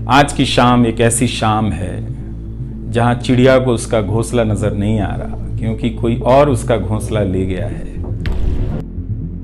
आज की शाम एक ऐसी शाम है जहां चिड़िया को उसका घोंसला नजर नहीं आ रहा, क्योंकि कोई और उसका घोंसला ले गया है।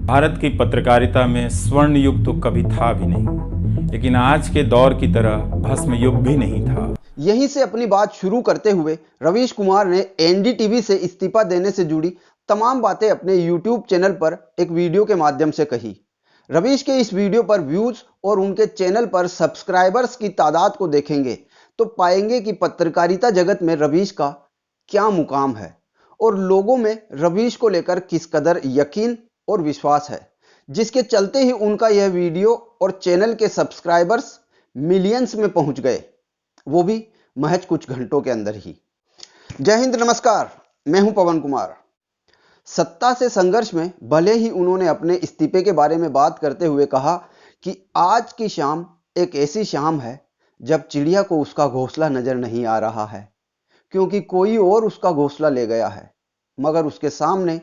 भारत की पत्रकारिता में स्वर्ण युग तो कभी था भी नहीं, लेकिन आज के दौर की तरह भस्म युग भी नहीं था। यहीं से अपनी बात शुरू करते हुए रवीश कुमार ने एनडीटीवी से इस्तीफा देने से जुड़ी तमाम बातें अपने यूट्यूब चैनल पर एक वीडियो के माध्यम से कही। रवीश के इस वीडियो पर व्यूज और उनके चैनल पर सब्सक्राइबर्स की तादाद को देखेंगे तो पाएंगे कि पत्रकारिता जगत में रवीश का क्या मुकाम है और लोगों में रवीश को लेकर किस कदर यकीन और विश्वास है, जिसके चलते ही उनका यह वीडियो और चैनल के सब्सक्राइबर्स मिलियंस में पहुंच गए, वो भी महज कुछ घंटों के अंदर ही। जय हिंद, नमस्कार, मैं हूं पवन कुमार। सत्ता से संघर्ष में भले ही उन्होंने अपने इस्तीफे के बारे में बात करते हुए कहा कि आज की शाम एक ऐसी शाम है जब चिड़िया को उसका घोंसला नजर नहीं आ रहा है, क्योंकि कोई और उसका घोंसला ले गया है, मगर उसके सामने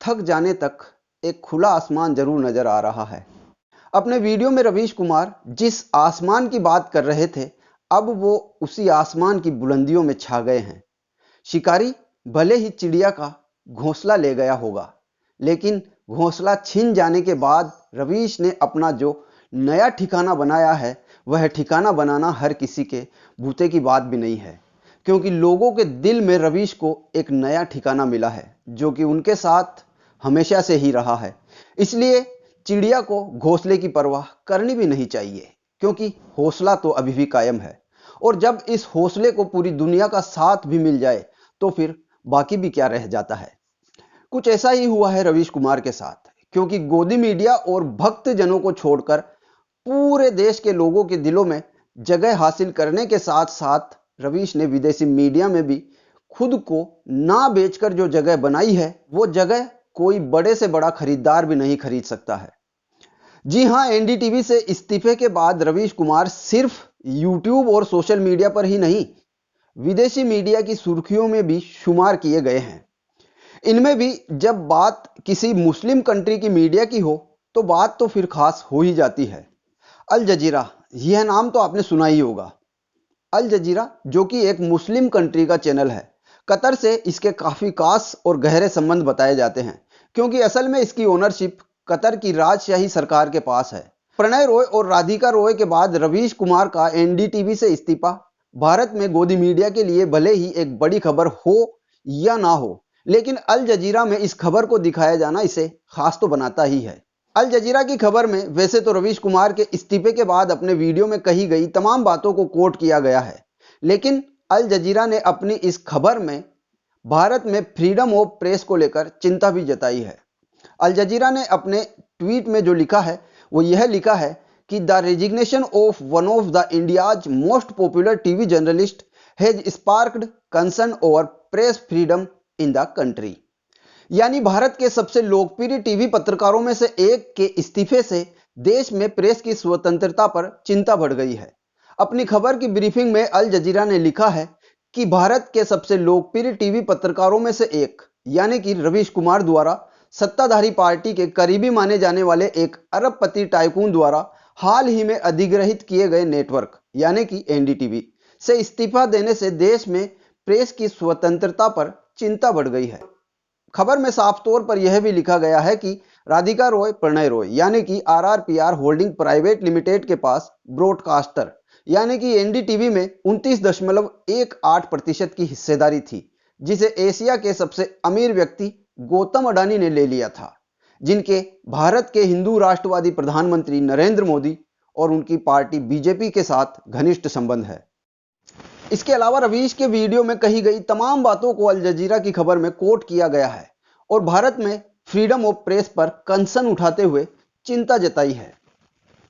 थक जाने तक एक खुला आसमान जरूर नजर आ रहा है। अपने वीडियो में रवीश कुमार जिस आसमान की बात कर रहे थे, अब वो उसी आसमान की बुलंदियों में छा गए हैं। शिकारी भले ही चिड़िया का घोंसला ले गया होगा, लेकिन घोंसला छिन जाने के बाद रवीश ने अपना जो नया ठिकाना बनाया है, वह ठिकाना बनाना हर किसी के भूते की बात भी नहीं है, क्योंकि लोगों के दिल में रवीश को एक नया ठिकाना मिला है जो कि उनके साथ हमेशा से ही रहा है। इसलिए चिड़िया को घोंसले की परवाह करनी भी नहीं चाहिए, क्योंकि हौसला तो अभी भी कायम है, और जब इस हौसले को पूरी दुनिया का साथ भी मिल जाए तो फिर बाकी भी क्या रह जाता है। कुछ ऐसा ही हुआ है रवीश कुमार के साथ, क्योंकि गोदी मीडिया और भक्त जनों को छोड़कर पूरे देश के लोगों के दिलों में जगह हासिल करने के साथ साथ रवीश ने विदेशी मीडिया में भी खुद को ना बेचकर जो जगह बनाई है, वो जगह कोई बड़े से बड़ा खरीदार भी नहीं खरीद सकता है। जी हां, एनडीटीवी से इस्तीफे के बाद रवीश कुमार सिर्फ यूट्यूब और सोशल मीडिया पर ही नहीं, विदेशी मीडिया की सुर्खियों में भी शुमार किए गए हैं। इनमें भी जब बात किसी मुस्लिम कंट्री की मीडिया की हो तो बात तो फिर खास हो ही जाती है। अल जजीरा, यह नाम तो आपने सुना ही होगा। अल जजीरा जो कि एक मुस्लिम कंट्री का चैनल है, कतर से इसके काफी खास और गहरे संबंध बताए जाते हैं, क्योंकि असल में इसकी ओनरशिप कतर की राजशाही सरकार के पास है। प्रणय रॉय और राधिका रॉय के बाद रवीश कुमार का एनडीटीवी से इस्तीफा भारत में गोदी मीडिया के लिए भले ही एक बड़ी खबर हो या ना हो, लेकिन अल जजीरा में इस खबर को दिखाया जाना इसे खास तो बनाता ही है। अल जजीरा की खबर में वैसे तो रवीश कुमार के इस्तीफे के बाद अपने वीडियो में कही गई तमाम बातों को कोट किया गया है, लेकिन अल जजीरा ने अपनी इस खबर में भारत में फ्रीडम ऑफ प्रेस को लेकर चिंता भी जताई है। अल जजीरा ने अपने ट्वीट में जो लिखा है वो यह लिखा है कि the resignation of one of the India's most popular TV journalist has sparked concern over press freedom in the country. यानी भारत के सबसे लोकप्रिय टीवी पत्रकारों में से एक के इस्तीफे से देश में प्रेस की स्वतंत्रता पर चिंता बढ़ गई है। अपनी खबर की ब्रीफिंग में अल जजीरा ने लिखा है कि भारत के सबसे लोकप्रिय टीवी पत्रकारों में से एक यानी कि रवीश कुमार द्वारा सत्ताधारी पार्टी के करीबी माने जाने वाले एक अरबपति टाइकून द्वारा हाल ही में अधिग्रहित किए गए नेटवर्क यानी कि एनडीटीवी से इस्तीफा देने से देश में प्रेस की स्वतंत्रता पर चिंता बढ़ गई है। खबर में साफ तौर पर यह भी लिखा गया है कि राधिका रॉय प्रणय रॉय यानी कि आरआरपीआर होल्डिंग प्राइवेट लिमिटेड के पास ब्रॉडकास्टर यानी कि एनडीटीवी में 29.18% की हिस्सेदारी थी, जिसे एशिया के सबसे अमीर व्यक्ति गौतम अडानी ने ले लिया था, जिनके भारत के हिंदू राष्ट्रवादी प्रधानमंत्री नरेंद्र मोदी और उनकी पार्टी बीजेपी के साथ घनिष्ठ संबंध है। इसके अलावा रवीश के वीडियो में कही गई तमाम बातों को अल जजीरा की खबर में कोट किया गया है और भारत में फ्रीडम ऑफ प्रेस पर कंसर्न उठाते हुए चिंता जताई है।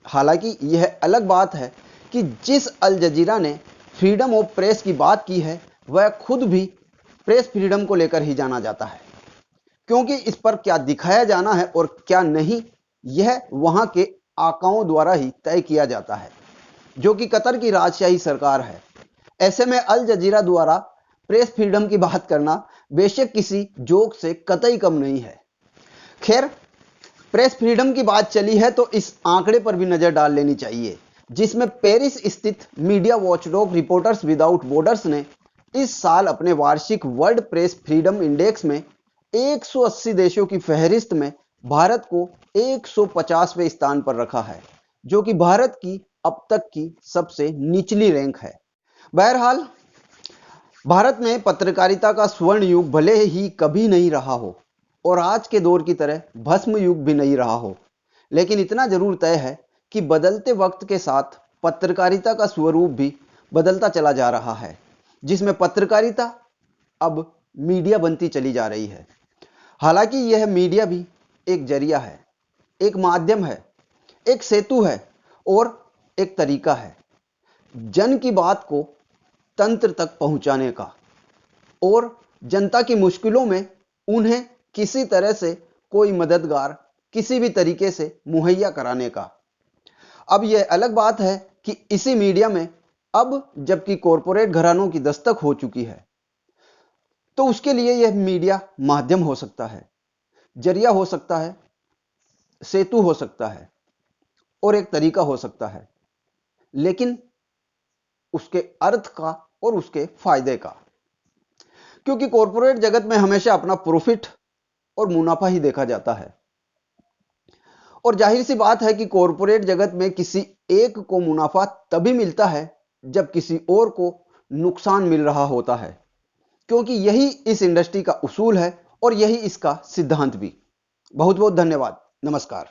हालांकि यह अलग बात है कि जिस अल जजीरा ने फ्रीडम ऑफ प्रेस की बात की है वह खुद भी प्रेस फ्रीडम को लेकर ही जाना जाता है, क्योंकि इस पर क्या दिखाया जाना है और क्या नहीं, यह वहां के आकाओं द्वारा ही तय किया जाता है, जो कि कतर की राजशाही सरकार है। ऐसे में अल जजीरा द्वारा प्रेस फ्रीडम की बात करना बेशक किसी जोक से कतई कम नहीं है। खैर, प्रेस फ्रीडम की बात चली है तो इस आंकड़े पर भी नजर डाल लेनी चाहिए, जिसमें पेरिस स्थित media watchdog reporters without borders ने इस साल अपने वार्षिक वर्ल्ड प्रेस फ्रीडम इंडेक्स में 180 देशों की फहरिस्त में भारत को 150वें स्थान पर रखा है, जो कि भारत की अब तक की सबसे निचली रैंक है। बहरहाल, भारत में पत्रकारिता का स्वर्ण युग भले ही कभी नहीं रहा हो और आज के दौर की तरह भस्म युग भी नहीं रहा हो, लेकिन इतना जरूर तय है कि बदलते वक्त के साथ पत्रकारिता का स्वरूप भी बदलता चला जा रहा है, जिसमें पत्रकारिता अब मीडिया बनती चली जा रही है। हालांकि यह मीडिया भी एक जरिया है, एक माध्यम है, एक सेतु है और एक तरीका है जन की बात को तंत्र तक पहुंचाने का और जनता की मुश्किलों में उन्हें किसी तरह से कोई मददगार किसी भी तरीके से मुहैया कराने का। अब यह अलग बात है कि इसी मीडिया में अब जबकि कॉरपोरेट घरानों की दस्तक हो चुकी है, तो उसके लिए यह मीडिया माध्यम हो सकता है, जरिया हो सकता है, सेतु हो सकता है और एक तरीका हो सकता है, लेकिन उसके अर्थ का और उसके फायदे का। क्योंकि कॉरपोरेट जगत में हमेशा अपना प्रॉफिट और मुनाफा ही देखा जाता है और जाहिर सी बात है कि कॉरपोरेट जगत में किसी एक को मुनाफा तभी मिलता है जब किसी और को नुकसान मिल रहा होता है, क्योंकि यही इस इंडस्ट्री का उसूल है और यही इसका सिद्धांत भी। बहुत बहुत धन्यवाद। नमस्कार।